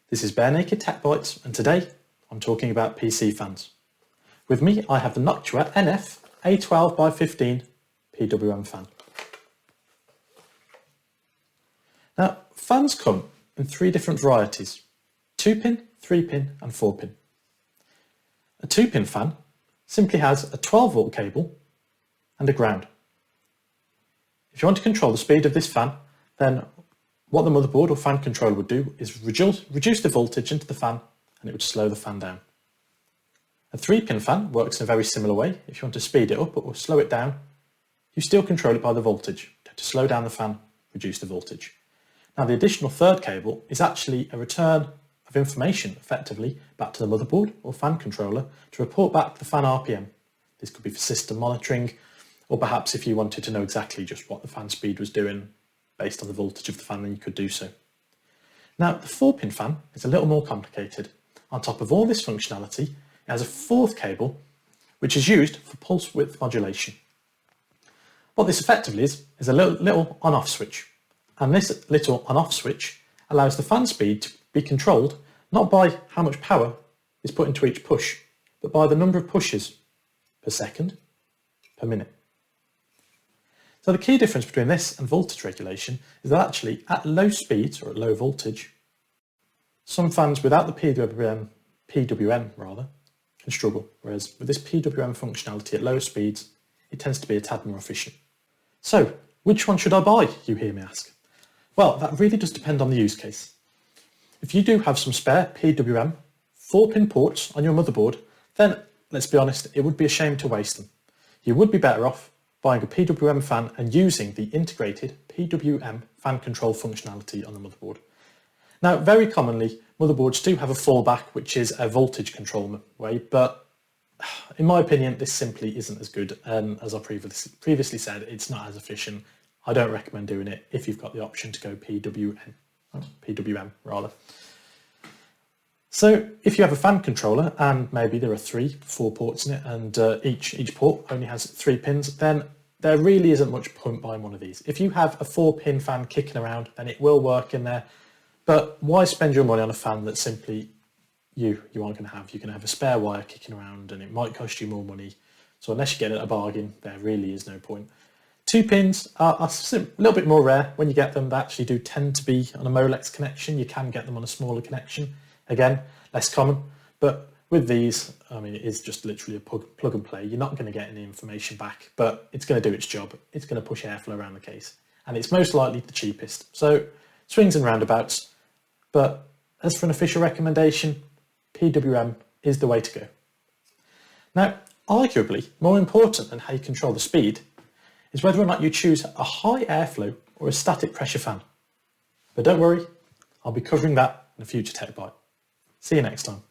This is Barenaked Tech and today I'm talking about PC fans. With me I have the Noctua NF A12x15 PWM fan. Now fans come in three different varieties: 2-pin, 3-pin and 4-pin. A 2-pin fan simply has a 12 volt cable and a ground. If you want to control the speed of this fan, then what the motherboard or fan controller would do is reduce the voltage into the fan and it would slow the fan down. A 3-pin fan works in a very similar way. If you want to speed it up or slow it down, you still control it by the voltage. To slow down the fan, reduce the voltage. Now the additional third cable is actually a return of information effectively back to the motherboard or fan controller to report back the fan RPM. This could be for system monitoring, or perhaps if you wanted to know exactly just what the fan speed was doing based on the voltage of the fan, then you could do so. Now the 4-pin fan is a little more complicated. On top of all this functionality, it has a fourth cable which is used for pulse width modulation. What this effectively is a little on-off switch, and this little on-off switch allows the fan speed to be controlled not by how much power is put into each push, but by the number of pushes per second, per minute. So the key difference between this and voltage regulation is that actually at low speeds, or at low voltage, some fans without the PWM can struggle, whereas with this PWM functionality at lower speeds, it tends to be a tad more efficient. So, which one should I buy, you hear me ask? Well, that really does depend on the use case. If you do have some spare PWM 4-pin ports on your motherboard, then let's be honest, it would be a shame to waste them. You would be better off buying a PWM fan and using the integrated PWM fan control functionality on the motherboard. Now, very commonly, motherboards do have a fallback, which is a voltage control way, but in my opinion, this simply isn't as good. As I previously said, it's not as efficient. I don't recommend doing it if you've got the option to go PWM rather. So if you have a fan controller and maybe there are 3-4 ports in it and each port only has 3 pins, then there really isn't much point buying one of these. If you have a 4-pin fan kicking around, then it will work in there, but why spend your money on a fan that simply you aren't going to have? You're going to have a spare wire kicking around and it might cost you more money. So unless you get it at a bargain, there really is no point. 2 pins are a little bit more rare. When you get them, they actually do tend to be on a Molex connection. You can get them on a smaller connection. Again, less common, but with these, I mean, it is just literally a plug and play. You're not going to get any information back, but it's going to do its job. It's going to push airflow around the case, and it's most likely the cheapest. So swings and roundabouts, but as for an official recommendation, PWM is the way to go. Now, arguably more important than how you control the speed is whether or not you choose a high airflow or a static pressure fan. But don't worry, I'll be covering that in a future Tech Bite. See you next time.